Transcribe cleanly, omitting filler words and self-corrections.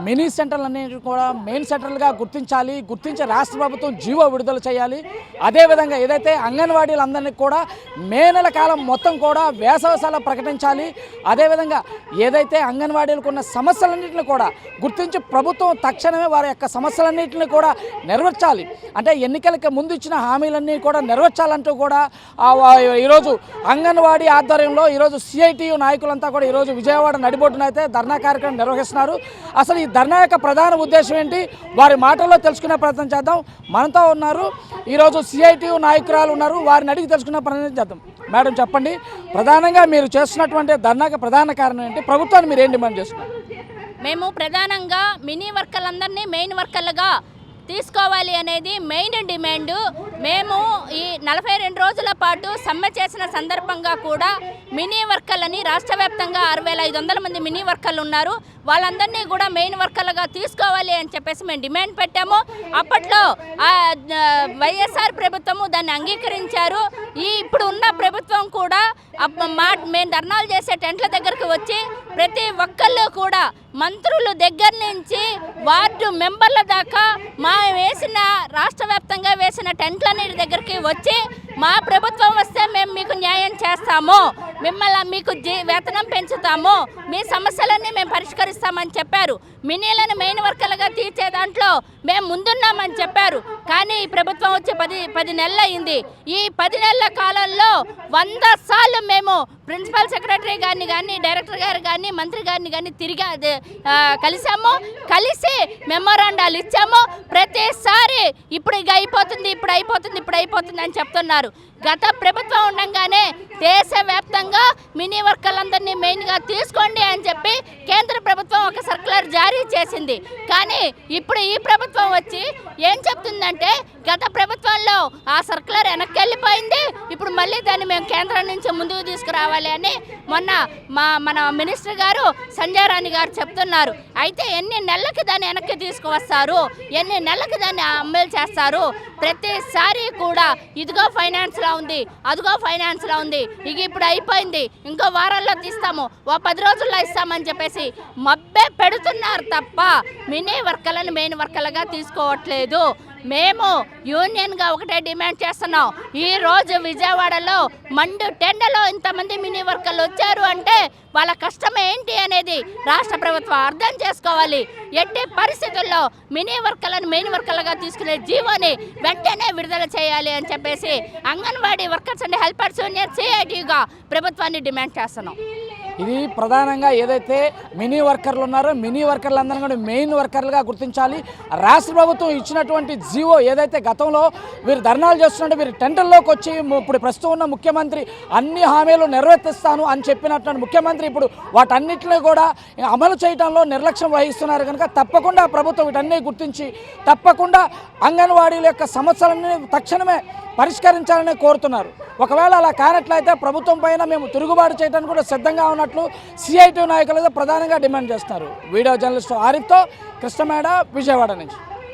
Mini సెంటర్లన్నింటినీ కూడా main సెంటర్లుగా గుర్తించి రాష్ట్ర ప్రభుత్వం జీవో విడుదల చేయాలి. అదేవిధంగా ఏదైతే అంగన్వాడీలందరినీ కూడా మే నెల కాలం మొత్తం కూడా వేసవిశాల ప్రకటించాలి. అదేవిధంగా ఏదైతే అంగన్వాడీలకు ఉన్న సమస్యలన్నింటినీ కూడా గుర్తించి ప్రభుత్వం తక్షణమే వారి యొక్క సమస్యలన్నింటినీ కూడా నెరవేర్చాలి. అంటే ఎన్నికలకి ముందు ఇచ్చిన హామీలన్నీ కూడా నెరవేర్చాలంటూ కూడా ఈరోజు అంగన్వాడీ ఆధ్వర్యంలో ఈరోజు సిఐటియు నాయకులంతా కూడా ఈరోజు విజయవాడ నడిబొడ్డున అయితే ధర్నా కార్యక్రమం నిర్వహిస్తున్నారు. అసలు ఈ ధర్నా యొక్క ప్రధాన ఉద్దేశం ఏంటి, వారి మాటల్లో తెలుసుకునే ప్రయత్నం చేద్దాం. మనతో ఉన్నారు ఈరోజు సిఐటియు నాయకురాలు ఉన్నారు, వారిని అడిగి తెలుసుకునే ప్రయత్నం చేద్దాం. మేడం చెప్పండి, ప్రధానంగా మీరు చేస్తున్నటువంటి ధర్నాకి ప్రధాన కారణం ఏంటి, ప్రభుత్వాన్ని మీరు ఏం డిమాండ్ చేస్తున్నారు? మేము ప్రధానంగా మినీ వర్కర్లందరినీ మెయిన్ వర్కర్లుగా తీసుకోవాలి అనేది మెయిన్ డిమాండ్. మేము ఈ 42 రోజుల పాటు సమ్మె చేసిన సందర్భంగా కూడా మినీ వర్కర్లని రాష్ట్ర వ్యాప్తంగా 6500 మంది మినీ వర్కర్లు ఉన్నారు, వాళ్ళందరినీ కూడా మెయిన్ వర్కర్లుగా తీసుకోవాలి అని చెప్పేసి మేము డిమాండ్ పెట్టాము. అప్పట్లో వైఎస్ఆర్ ప్రభుత్వము దాన్ని అంగీకరించారు. ఇప్పుడు ఉన్న ప్రభుత్వం కూడా మేము ధర్నాలు చేసే టెంట్ల దగ్గరకు వచ్చి ప్రతి ఒక్కళ్ళు కూడా మంత్రుల దగ్గర నుంచి వార్డు మెంబర్ల దాకా వేసిన రాష్ట్ర వ్యాప్తంగా వేసిన టెంట్లన్నిటి దగ్గరికి వచ్చి మా ప్రభుత్వం వస్తే మేము మీకు న్యాయం చేస్తాము, మీకు వేతనం పెంచుతాము, మీ సమస్యలన్నీ మేము పరిష్కరిస్తామని చెప్పారు. మినీలను మెయిన్ వర్కర్లుగా తీర్చే దాంట్లో మేము ముందున్నామని చెప్పారు. కానీ ఈ ప్రభుత్వం వచ్చి 10 నెలలు అయింది. ఈ 10 నెలల కాలంలో 100 సార్లు మేము ప్రిన్సిపల్ సెక్రటరీ గారిని కానీ డైరెక్టర్ గారు కానీ మంత్రి గారిని కానీ తిరిగి కలిసి మెమోరాండాలు ఇచ్చాము. ప్రతిసారి ఇప్పుడు అయిపోతుంది అని చెప్తున్నారు. గత ప్రభుత్వం ఉండగానే దేశవ్యాప్తంగా మినీ వర్కర్లందరినీ మెయిన్గా తీసుకోండి అని చెప్పి కేంద్ర ప్రభుత్వం ఒక సర్క్యులర్ జారీ చేసింది. కానీ ఇప్పుడు ఈ ప్రభుత్వం వచ్చి ఏం చెప్తుందంటే గత ప్రభుత్వంలో ఆ సర్క్యులర్ వెనక్కి వెళ్ళిపోయింది, ఇప్పుడు మళ్ళీ దాన్ని మేము కేంద్రం నుంచి ముందుకు తీసుకురావాలి అని మొన్న మన మినిస్టర్ గారు సంజయ్ రాణి గారు చెప్తున్నారు. అయితే ఎన్ని నెలలకి దాన్ని వెనక్కి తీసుకువస్తారు, ఎన్ని నెలలకి దాన్ని అమలు చేస్తారు? ప్రతిసారి కూడా ఇదిగో ఫైనాన్స్లో ఉంది, అదిగో ఫైనాన్స్లో ఉంది, ఇప్పుడు అయిపోయింది, ఇంకో వారాల్లో తీస్తాము, 10 రోజుల్లో ఇస్తామని చెప్పేసి మబ్బే పెడుతున్నారు తప్ప మినీ వర్కర్లను మెయిన్ వర్కర్లుగా తీసుకోవట్లేదు. మేము యూనియన్గా ఒకటే డిమాండ్ చేస్తున్నాం. ఈరోజు విజయవాడలో మండు టెండలో ఇంతమంది మినీ వర్కర్లు వచ్చారు అంటే వాళ్ళ కష్టం ఏంటి అనేది రాష్ట్ర ప్రభుత్వం అర్థం చేసుకోవాలి. ఎట్టి పరిస్థితుల్లో మినీ వర్కర్లను మెయిన్ వర్కర్లుగా తీసుకునే జీవోని వెంటనే విడుదల చేయాలి అని చెప్పేసి anganwadi workers and helpers union సిఐటిగా ప్రభుత్వాన్ని డిమాండ్ చేస్తున్నాం. ఇది ప్రధానంగా ఏదైతే మినీ వర్కర్లు ఉన్నారో మినీ వర్కర్లందరూ కూడా మెయిన్ వర్కర్లుగా గుర్తించాలి. రాష్ట్ర ప్రభుత్వం ఇచ్చినటువంటి జీవో ఏదైతే గతంలో వీరు ధర్నాలు చేస్తుంటే వీరు టెంటల్లోకి వచ్చి ఇప్పుడు ప్రస్తుతం ఉన్న ముఖ్యమంత్రి అన్ని హామీలు నెరవేర్తిస్తాను అని చెప్పినటువంటి ముఖ్యమంత్రి ఇప్పుడు వాటన్నిటిని కూడా అమలు చేయడంలో నిర్లక్ష్యం వహిస్తున్నారు. కనుక తప్పకుండా ప్రభుత్వం వీటన్నీ గుర్తించి తప్పకుండా అంగన్వాడీల యొక్క సమస్యలన్నీ తక్షణమే పరిష్కరించాలని కోరుతున్నారు. ఒకవేళ అలా కానట్లయితే ప్రభుత్వం పైన మేము తిరుగుబాటు చేయడానికి కూడా సిద్ధంగా ఉన్నట్లు సిఐటి నాయకులు ప్రధానంగా డిమాండ్ చేస్తున్నారు. వీడియో జర్నలిస్టు ఆరిఫ్తో కృష్ణమేడ, విజయవాడ నుంచి.